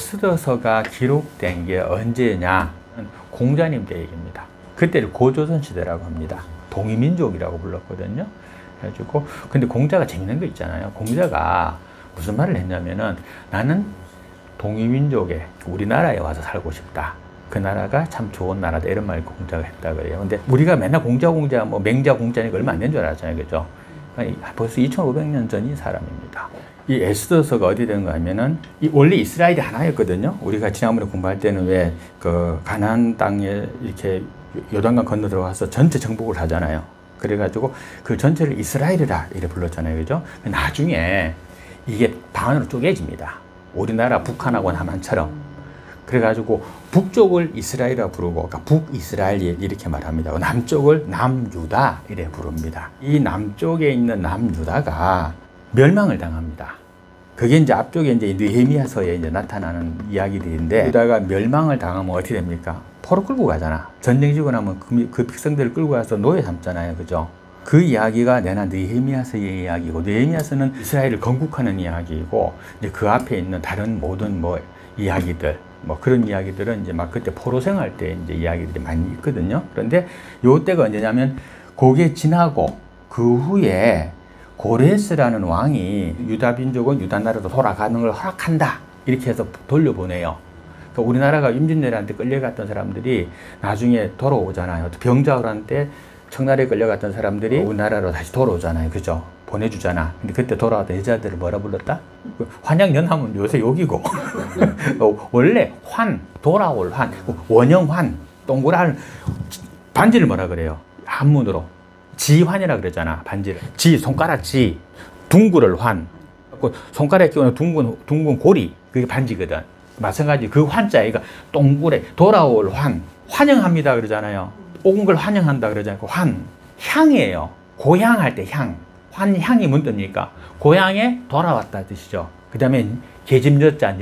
에스더서가 기록된 게 언제냐? 공자님 때 얘기입니다. 그때를 고조선 시대라고 합니다. 동이민족이라고 불렀거든요. 그래가지고 근데 공자가 재밌는 거 있잖아요. 공자가 무슨 말을 했냐면은 나는 동이민족에 우리나라에 와서 살고 싶다. 그 나라가 참 좋은 나라다. 이런 말을 공자가 했다 그래요. 근데 우리가 맨날 공자 뭐 맹자 공자니까 얼마 안 된 줄 알았잖아요. 그죠? 벌써 2500년 전인 사람입니다. 이 에스더서가 어디 된 거 하면은 원래 이스라엘이 하나였거든요. 우리가 지난번에 공부할 때는 왜 그 가나안 땅에 이렇게 요단강 건너 들어가서 전체 정복을 하잖아요. 그래가지고 그 전체를 이스라엘이라 이래 불렀잖아요. 그죠? 나중에 이게 반으로 쪼개집니다. 우리나라 북한하고 남한처럼. 그래가지고 북쪽을 이스라엘이라 부르고, 그러니까 북이스라엘 이렇게 말합니다. 남쪽을 남유다 이래 부릅니다. 이 남쪽에 있는 남유다가 멸망을 당합니다. 그게 이제 앞쪽에 이제 느헤미야서에 이제 나타나는 이야기들인데, 유다가 멸망을 당하면 어떻게 됩니까? 포로 끌고 가잖아. 전쟁 지고 나면 그 백성들을 끌고 가서 노예 삼잖아요. 그죠? 그 이야기가 내나 느헤미야서의 이야기고, 느헤미야서는 이스라엘을 건국하는 이야기이고, 이제 그 앞에 있는 다른 모든 뭐 이야기들, 뭐 그런 이야기들은 이제 막 그때 포로 생활 때 이제 이야기들이 많이 있거든요. 그런데 요 때가 언제냐면, 그게 지나고 그 후에 고레스라는 왕이 유다 민족은 유다 나라로 돌아가는 걸 허락한다. 이렇게 해서 돌려보내요. 그러니까 우리나라가 임진왜란한테 끌려갔던 사람들이 나중에 돌아오잖아요. 병자호란때 청나라에 끌려갔던 사람들이 우리나라로 다시 돌아오잖아요. 그죠? 보내주잖아. 근데 그때 돌아왔던 여자들을 뭐라 불렀다? 환양연하면 요새 욕이고. 원래 돌아올 원형환, 동그란 반지를 뭐라 그래요? 한문으로. 지환이라 그러잖아. 반지를. 손가락 둥구를 환. 손가락에 끼우는 둥근 고리. 그게 반지거든. 마찬가지 그 환자에 동그래 돌아올 환영합니다 그러잖아요. 온 걸 환영한다 그러잖아요. 향이에요. 고향할 때 향이 뭔 뜻입니까? 고향에 돌아왔다 뜻이죠. 그 다음에 계집여자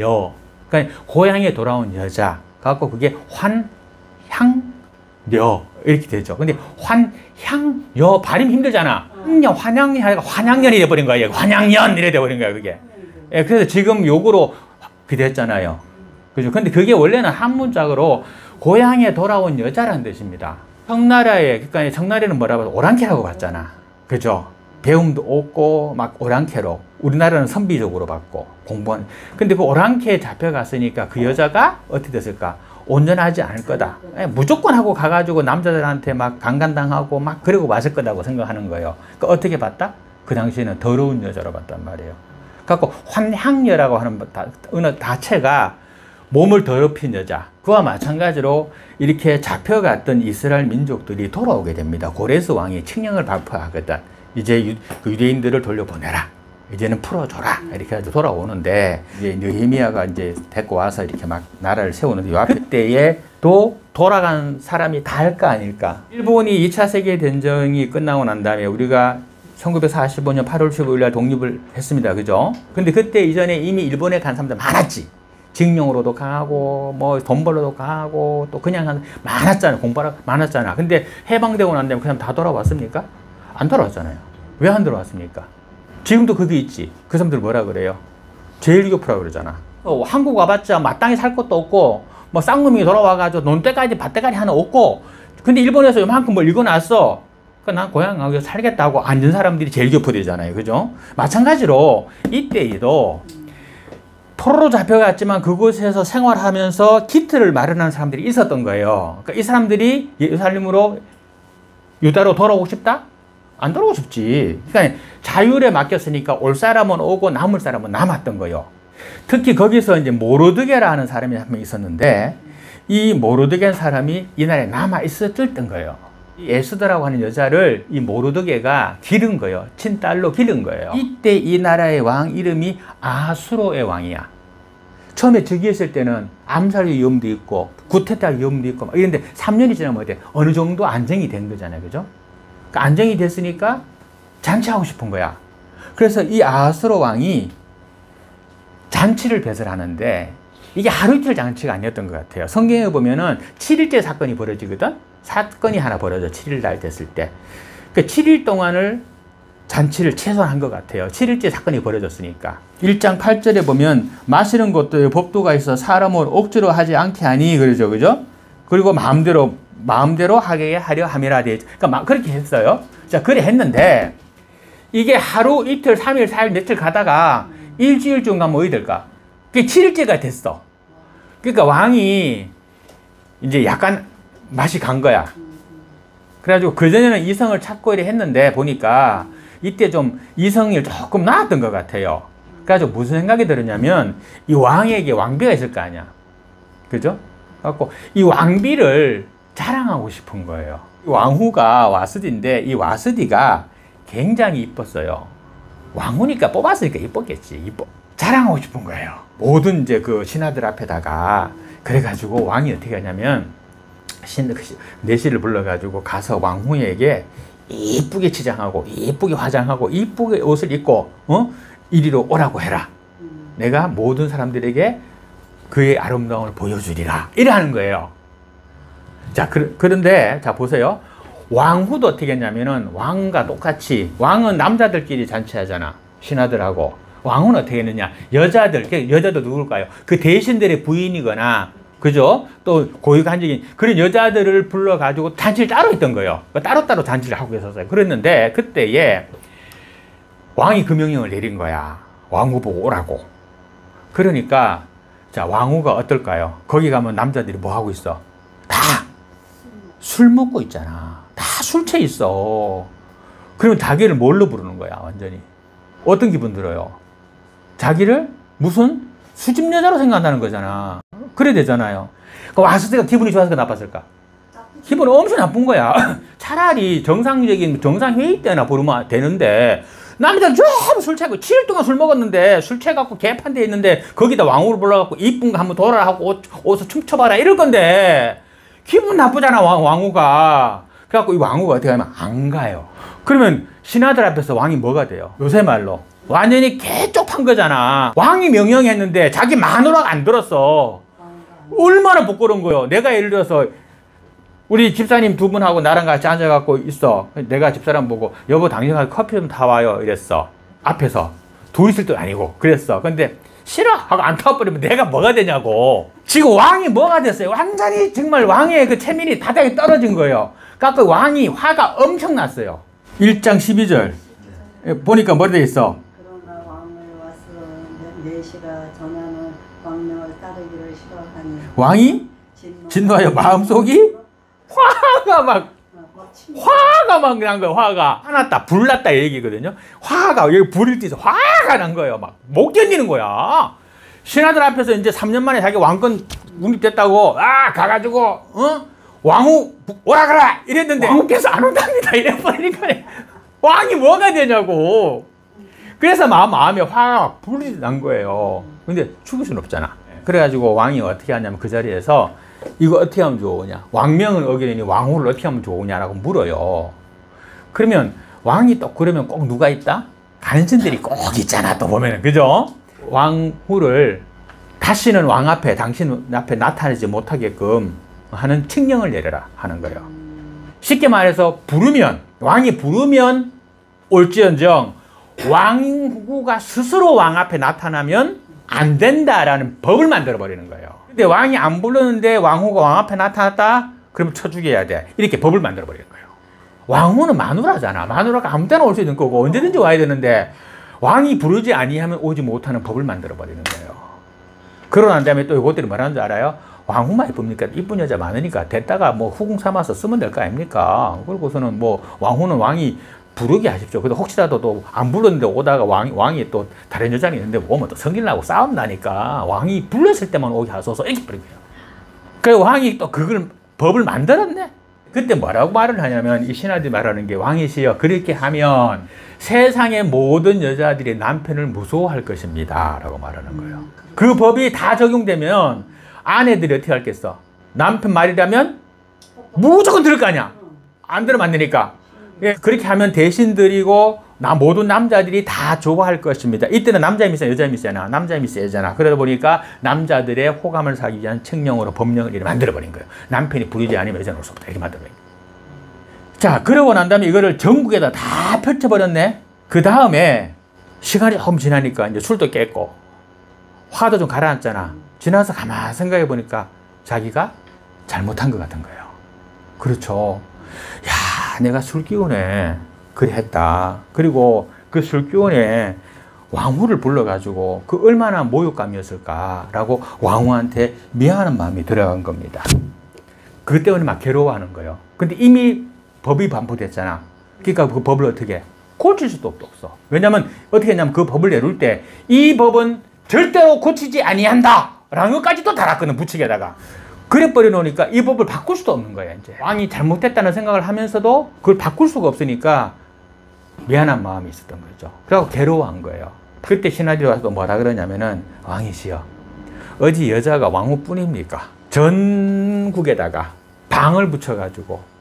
그러니까 고향에 돌아온 여자 갖고 그게 환향여 이렇게 되죠. 근데 환향여 발음 힘들잖아. 환양이 아니라 환양년이 돼버린 거예요. 환양년 이래 돼버린 거야 그게. 예, 그래서 지금 욕으로 그 됐잖아요. 그죠? 근데 그게 원래는 한문짝으로 고향에 돌아온 여자라는 뜻입니다. 그러니까 청나라는 뭐라고 해서 오랑캐라고 봤잖아. 그죠? 배움도 없고 막 오랑캐로. 우리나라는 선비적으로 봤고 공부한. 근데 그 오랑캐에 잡혀갔으니까 그 여자가 어떻게 됐을까? 온전하지 않을 거다. 무조건 하고 가가지고 남자들한테 막 강간당하고 막 그러고 왔을 거다고 생각하는 거예요. 그러니까 어떻게 봤다? 그 당시에는 더러운 여자로 봤단 말이에요. 갖고 환향여라고 하는 어느 자체가 몸을 더럽힌 여자. 그와 마찬가지로 이렇게 잡혀갔던 이스라엘 민족들이 돌아오게 됩니다. 고레스 왕이 칙령을 발표하거든. 이제 유대인들을 돌려보내라. 이제는 풀어줘라. 이렇게 해서 돌아오는데, 이제 느헤미야가 이제 데리고 와서 이렇게 막 나라를 세우는데, 요 앞에 때에 또 돌아간 사람이 다일까 아닐까. 일본이 2차 세계대전이 끝나고 난 다음에 우리가 1945년 8월 15일 날 독립을 했습니다. 그죠? 근데 그때 이전에 이미 일본에 간 사람들 많았지. 징용으로도 가고, 뭐, 돈 벌러도 가고, 또 그냥 많았잖아. 공부하러 많았잖아. 근데 해방되고 난 다음에 그 사람 다 돌아왔습니까? 안 돌아왔잖아요. 왜 안 돌아왔습니까? 지금도 그게 있지. 그 사람들 뭐라 그래요? 제일교포라고 그러잖아. 한국 와봤자 마땅히 살 것도 없고, 뭐 쌍놈이 돌아와가지고 논때까지 밭대가리 하나 없고, 근데 일본에서 요만큼 뭘 읽어놨어. 난 고향 가서 살겠다고 앉은 사람들이 제일교포 되잖아요. 그죠? 마찬가지로 이때에도 포로로 잡혀갔지만 그곳에서 생활하면서 기틀을 마련하는 사람들이 있었던 거예요. 그러니까 이 사람들이 예루살렘으로 유다로 돌아오고 싶다? 안 돌아오고 싶지. 그러니까 자율에 맡겼으니까 올 사람은 오고 남을 사람은 남았던 거예요. 특히 거기서 이제 모르드게라는 사람이 한 명 있었는데, 이 모르드게 사람이 이 나라에 남아 있었던 거예요. 이 에스더라고 하는 여자를 이 모르드게가 기른 거예요. 친딸로 기른 거예요. 이때 이 나라의 왕 이름이 아수로의 왕이야. 처음에 즉위했을 때는 암살 위험도 있고 구테타 위험도 있고 막 이런데 3년이 지나면 어때? 어느 정도 안정이 된 거잖아요. 그죠? 그러니까 안정이 됐으니까 잔치하고 싶은 거야. 그래서 이 아수로 왕이 잔치를 배설하는데 이게 하루 이틀 잔치가 아니었던 것 같아요. 성경에 보면은 7일째 사건이 벌어지거든? 사건이 하나 벌어져. 7일 날 됐을 때. 그 7일 동안을 잔치를 최소한 것 같아요. 7일째 사건이 벌어졌으니까. 1장 8절에 보면 마시는 것도 법도가 있어 사람을 억지로 하지 않게 하니 그러죠. 그죠? 그리고 마음대로 하게 하려 함이라 돼. 그러니까 그렇게 했어요. 자, 그래 했는데 이게 하루, 이틀, 3일, 4일, 며칠 가다가 일주일 정도 가면 어디 될까? 그게 7일째가 됐어. 그러니까 왕이 이제 약간 맛이 간 거야. 그래가지고 그전에는 이성을 찾고 이래 했는데 보니까 이때 좀 이성이 조금 나았던 것 같아요. 그래가지고 무슨 생각이 들었냐면 이 왕에게 왕비가 있을 거 아니야. 그죠? 그래갖고 이 왕비를 자랑하고 싶은 거예요. 왕후가 와스디인데 이 와스디가 굉장히 이뻤어요. 왕후니까 뽑았으니까 이뻤겠지. 자랑하고 싶은 거예요. 모든 이제 그 신하들 앞에다가. 그래가지고 왕이 어떻게 하냐면 내시를 불러가지고 가서 왕후에게 이쁘게 치장하고 이쁘게 화장하고 이쁘게 옷을 입고 이리로 오라고 해라. 내가 모든 사람들에게 그의 아름다움을 보여주리라. 이러는 거예요. 자, 그런데 자 보세요. 왕후도 어떻게 했냐면은 왕과 똑같이 왕은 남자들끼리 잔치하잖아. 신하들하고. 왕후는 어떻게 했느냐. 여자도 누굴까요? 그 대신들의 부인이거나 그죠? 또 고위관직인 그런 여자들을 불러가지고 잔치를 따로 했던 거예요. 따로따로 잔치를 하고 있었어요. 그랬는데 그때에 왕이 그 명령을 내린 거야. 왕후 보고 오라고. 그러니까 자, 왕후가 어떨까요? 거기 가면 남자들이 뭐 하고 있어? 다 술 먹고 있잖아. 다 술 취해 있어. 그러면 자기를 뭘로 부르는 거야, 완전히. 어떤 기분 들어요? 자기를 무슨 수집 여자로 생각한다는 거잖아. 그래 되잖아요. 왔을 때가 기분이 좋았을까 나빴을까? 기분이 엄청 나쁜 거야. 차라리 정상적인 정상회의 때나 부르면 되는데 남자들 좀 술 취하고 7일 동안 술 먹었는데 술 취해갖고 개판돼 있는데 거기다 왕후를 불러갖고 이쁜 거 한번 돌아라 하고 옷을 춤춰봐라 이럴 건데 기분 나쁘잖아 왕후가. 그래갖고 이 왕후가 어떻게 하면 안 가요. 그러면 신하들 앞에서 왕이 뭐가 돼요? 요새 말로 완전히 개쪽판 거잖아. 왕이 명령했는데 자기 마누라가 안 들었어. 얼마나 부끄러운 거요. 내가 예를 들어서 우리 집사님 두 분하고 나랑 같이 앉아갖고 있어. 내가 집사람 보고 여보 당신하고 커피 좀 타와요 이랬어. 앞에서 둘이 있을 때 아니고 그랬어. 근데 싫어 하고 안 타와버리면 내가 뭐가 되냐고. 지금 왕이 뭐가 됐어요. 완전히 정말 왕의 그 체면이 바닥에 떨어진 거예요. 그러니까 그 왕이 화가 엄청 났어요. 1장 12절 보니까 뭐라 돼 있어? 그러나 왕을 와서 내시가 전하는 왕명을 따르기를 싫어하니 왕이 진노하여 마음속이 화가 막 난 거예요. 화가 화났다 불났다 얘기거든요. 화가 여기 불일 때 화가 난 거예요. 막 못 견디는 거야. 신하들 앞에서 이제 3년 만에 자기 왕권 독립됐다고 가가지고 왕후 오라 가라 이랬는데 왕께서 안 온답니다 이래버리니까 왕이 뭐가 되냐고. 그래서 마음에 화가 불이 난 거예요. 근데 죽일 수는 없잖아. 그래가지고 왕이 어떻게 하냐면 그 자리에서 이거 어떻게 하면 좋으냐, 왕명을 어기려니 왕후를 어떻게 하면 좋으냐라고 물어요. 그러면 왕이 또 그러면 꼭 누가 있다? 간신들이 꼭 있잖아. 또 보면은 그죠? 왕후를 다시는 왕 앞에 당신 앞에 나타나지 못하게끔 하는 칙령을 내려라 하는 거예요. 쉽게 말해서 왕이 부르면 올지언정 왕후가 스스로 왕 앞에 나타나면 안 된다라는 법을 만들어 버리는 거예요. 근데 왕이 안 부르는데 왕후가 왕 앞에 나타났다? 그럼 쳐 죽여야 돼. 이렇게 법을 만들어 버리는 거예요. 왕후는 마누라잖아. 마누라가 아무 때나 올 수 있는 거고 언제든지 와야 되는데 왕이 부르지 아니하면 오지 못하는 법을 만들어 버리는 거예요. 그러고 난 다음에 또 이것들이 뭐라는 줄 알아요? 왕후만 이쁩니까? 이쁜 여자 많으니까 됐다가 뭐 후궁 삼아서 쓰면 될 거 아닙니까? 그리고서는 뭐 왕후는 왕이 부르게 하십시오. 근데 혹시라도 또 안 불렀는데 오다가 왕이 또 다른 여자가 있는데 오면 또 성질나고 싸움 나니까 왕이 불렀을 때만 오게 하소서 이렇게 버린 거예요. 그래서 왕이 또 그걸 법을 만들었네. 그때 뭐라고 말을 하냐면 이 신하들이 말하는 게 왕이시여 그렇게 하면 세상의 모든 여자들이 남편을 무서워할 것입니다 라고 말하는 거예요. 그 법이 다 적용되면 아내들이 어떻게 할겠어? 남편 말이라면 무조건 들을 거 아니야. 안 들으면 안 되니까. 그렇게 하면 대신들이고 모든 남자들이 다 좋아할 것입니다. 이때는 남자 미세 여자 미세나 남자 미세 여자나 그러다 보니까 남자들의 호감을 사기 위한 칙령으로 법령을 이렇게 만들어버린 거예요. 남편이 부르지 않으면 여자는 올 수 없다 이렇게 만들어버린 거예요. 자, 그러고 난 다음에 이거를 전국에다 다 펼쳐버렸네. 그 다음에 시간이 조금 지나니까 이제 술도 깼고 화도 좀 가라앉잖아. 지나서 가만 생각해 보니까 자기가 잘못한 것 같은 거예요. 그렇죠. 야, 내가 술 기운에 그래 했다. 그리고 그 술 기운에 왕후를 불러가지고 그 얼마나 모욕감이었을까라고 왕후한테 미안한 마음이 들어간 겁니다. 그것 때문에 막 괴로워하는 거예요. 근데 이미 법이 반포됐잖아. 그러니까 그 법을 어떻게 고칠 수도 없어. 왜냐면 어떻게 했냐면 그 법을 내릴 때 이 법은 절대로 고치지 아니한다 라는 것까지도 달았거든, 부칙에다가. 그래 버려놓으니까 이 법을 바꿀 수도 없는 거야. 이제 왕이 잘못했다는 생각을 하면서도 그걸 바꿀 수가 없으니까 미안한 마음이 있었던 거죠. 그래서 괴로워한 거예요. 그때 신하들이 와서 뭐라 그러냐면은, 왕이시여, 어디 여자가 왕후뿐입니까? 전국에다가 방을 붙여가지고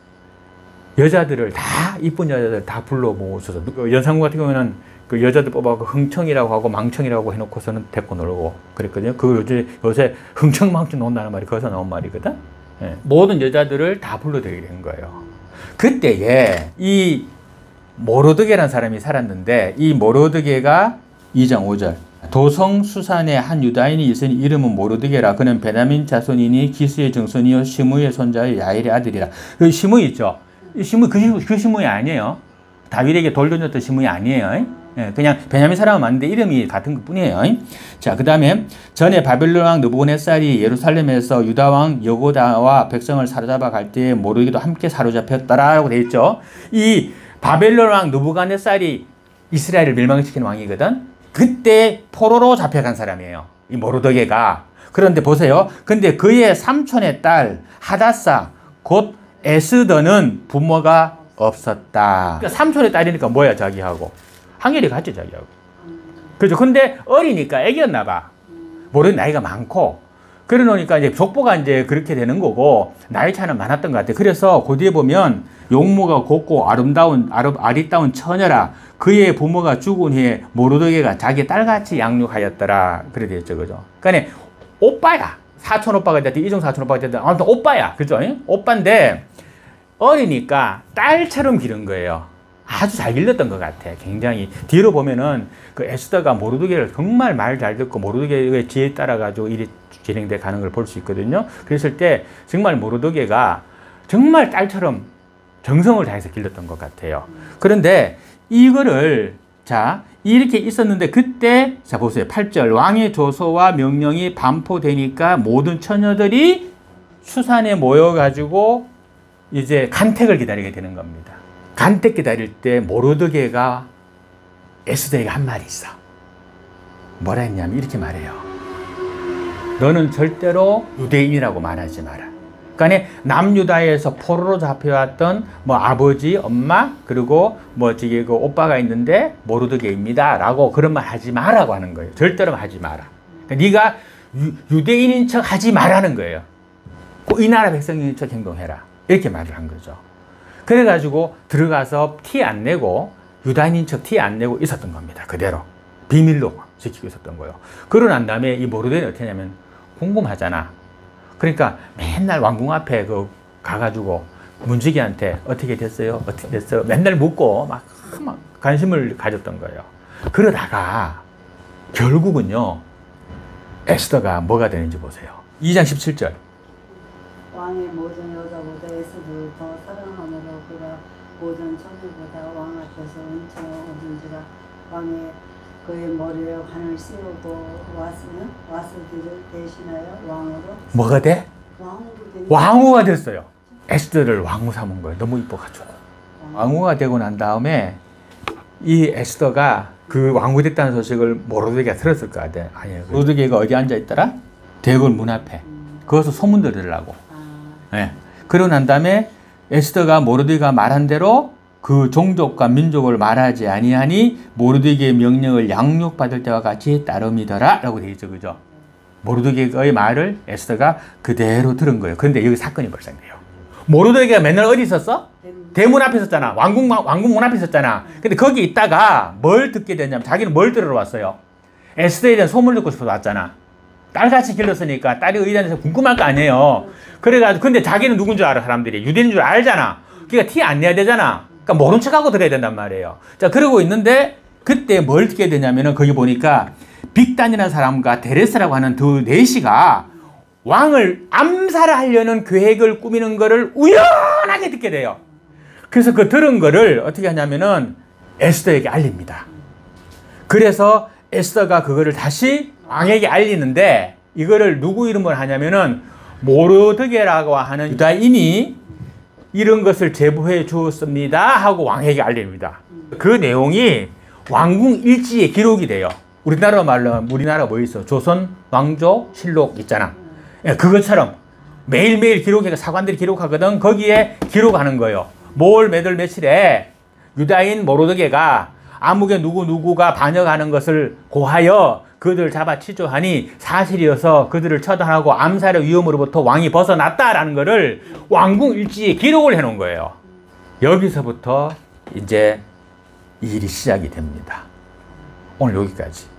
여자들을 다, 이쁜 여자들 다 불러 모으셔서, 연산군 같은 경우에는 그 여자들 뽑아서 흥청이라고 하고 망청이라고 해놓고서는 데리고 놀고 그랬거든요. 그 요새 흥청망청 논다는 말이 거기서 나온 말이거든. 예. 모든 여자들을 다 불러들이게 된 거예요. 그때에 이 모로드게라는 사람이 살았는데, 이 모로드게가 2장 5절 도성수산의 한 유다인이 있으니 이름은 모로드게라. 그는 베냐민 자손이니 기스의 정손이요 시므의 손자의 야엘의 아들이라. 그 시므 있죠. 이 시므 그 시므이 아니에요. 다윗에게 돌 던졌던 시므이 아니에요. 예, 그냥 베냐민 사람은 맞는데 이름이 같은 것 뿐이에요. 자, 그 다음에 전에 바벨론 왕 느부갓네살이 예루살렘에서 유다 왕 여고다와 백성을 사로잡아 갈 때에 모르게도 함께 사로잡혔다라고 되어 있죠. 이 바벨론 왕 느부갓네살이 이스라엘을 멸망시킨 왕이거든. 그때 포로로 잡혀간 사람이에요, 이 모르드게가. 그런데 보세요. 근데 그의 삼촌의 딸 하다사 곧 에스더는 부모가 없었다. 그러니까 삼촌의 딸이니까 뭐야, 자기하고 한결이 같지, 자기하고. 그죠? 근데 어리니까 애기였나 봐. 모르는 나이가 많고. 그래 놓으니까 이제 족보가 이제 그렇게 되는 거고, 나이 차는 많았던 것 같아. 그래서 그 뒤에 보면 용모가 곱고 아리따운 처녀라. 그의 부모가 죽은 후에 모르드게가 자기 딸같이 양육하였더라. 그래 되었죠, 그죠? 그러니까 오빠야. 사촌 오빠가 됐든 이종 사촌 오빠가 됐든 아무튼 오빠야, 그죠? 오빠인데 어리니까 딸처럼 기른 거예요. 아주 잘 길렀던 것 같아. 굉장히 뒤로 보면은 그 에스더가 모르드게를 정말 말 잘 듣고 모르드게의 지혜에 따라가지고 일이 진행돼 가는 걸 볼 수 있거든요. 그랬을 때 정말 모르드게가 정말 딸처럼 정성을 다해서 길렀던 것 같아요. 그런데 이거를, 자, 이렇게 있었는데 그때, 자, 보세요. 8절. 왕의 조서와 명령이 반포되니까 모든 처녀들이 수산에 모여가지고 이제 간택을 기다리게 되는 겁니다. 간택 기다릴 때 모르드게가 에스더에게 한 말이 있어. 뭐라 했냐면 이렇게 말해요. 너는 절대로 유대인이라고 말하지 마라. 그러니까 남유다에서 포로로 잡혀왔던 뭐 아버지, 엄마, 그리고 뭐 저기 그 오빠가 있는데 모르드게입니다 라고 그런 말 하지 마라고 하는 거예요. 절대로 하지 마라. 그러니까 네가 유대인인 척 하지 말라는 거예요. 이 나라 백성인 척 행동해라. 이렇게 말을 한 거죠. 그래가지고 들어가서 티 안 내고 유다인인 척 티 안 내고 있었던 겁니다. 그대로 비밀로 지키고 있었던 거예요. 그러고 난 다음에 이 모르드게는 어떻게 하냐면 궁금하잖아. 그러니까 맨날 왕궁 앞에 그 가가지고 문지기한테 어떻게 됐어요? 어떻게 됐어요? 맨날 묻고 막 관심을 가졌던 거예요. 그러다가 결국은요, 에스더가 뭐가 되는지 보세요. 2장 17절. 왕의 모든 여자보다 에스더를 더 사랑하므로 그가 모든 처녀보다 왕 앞에서 은총을 얻은지라. 왕의 그의 머리에 관을 씌우고 와스들을 대신하여 왕으로. 뭐가 돼? 왕후로 왕후가 됐어요. 에스더를 왕후 삼은 거예요. 너무 이뻐가지고. 왕후가 되고 난 다음에 이 에스더가 그 왕후 됐다는 소식을 모르드게가 들었을 것 같아. 아니에요. 모르드게가 어디 앉아 있더라? 대궐 문 앞에. 거기서 소문 들으려고. 네. 그러고 난 다음에 에스더가 모르드게가 말한 대로 그 종족과 민족을 말하지 아니하니 모르드게의 명령을 양육받을 때와 같이 따름이더라 라고 되어 있죠, 그죠? 모르드게의 말을 에스더가 그대로 들은 거예요. 그런데 여기 사건이 발생돼요. 모르드게가 맨날 어디 있었어? 대문 앞에 있었잖아. 왕궁 문 앞에 있었잖아. 근데 거기 있다가 뭘 듣게 됐냐면, 자기는 뭘 들으러 왔어요? 에스더에 대한 소문을 듣고 싶어서 왔잖아. 딸같이 길렀으니까 딸이 어디 다녀서 궁금할 거 아니에요. 그래가지고, 근데 자기는 누군 줄 알아, 사람들이. 유대인인 줄 알잖아. 그러니까 티 안 내야 되잖아. 그러니까 모른 척하고 들어야 된단 말이에요. 자, 그러고 있는데 그때 뭘 듣게 되냐면은 거기 보니까 빅단이라는 사람과 데레스라고 하는 두 내시가 왕을 암살하려는 계획을 꾸미는 거를 우연하게 듣게 돼요. 그래서 그 들은 거를 어떻게 하냐면은 에스더에게 알립니다. 그래서 에스더가 그거를 다시 왕에게 알리는데 이거를 누구 이름으로 하냐면은 모르드게라고 하는 유다인이 이런 것을 제보해 주었습니다 하고 왕에게 알립니다. 그 내용이 왕궁 일지에 기록이 돼요. 우리나라 말로 우리나라 뭐 있어? 조선 왕조 실록 있잖아. 예, 그것처럼 매일매일 기록해서 사관들이 기록하거든. 거기에 기록하는 거예요. 뭘 몇월 며칠에 유다인 모르드게가 암흑의 누구누구가 반역하는 것을 고하여 그들을 잡아 치조하니 사실이어서 그들을 처단하고 암살의 위험으로부터 왕이 벗어났다라는 것을 왕궁 일지에 기록을 해놓은 거예요. 여기서부터 이제 이 일이 시작이 됩니다. 오늘 여기까지.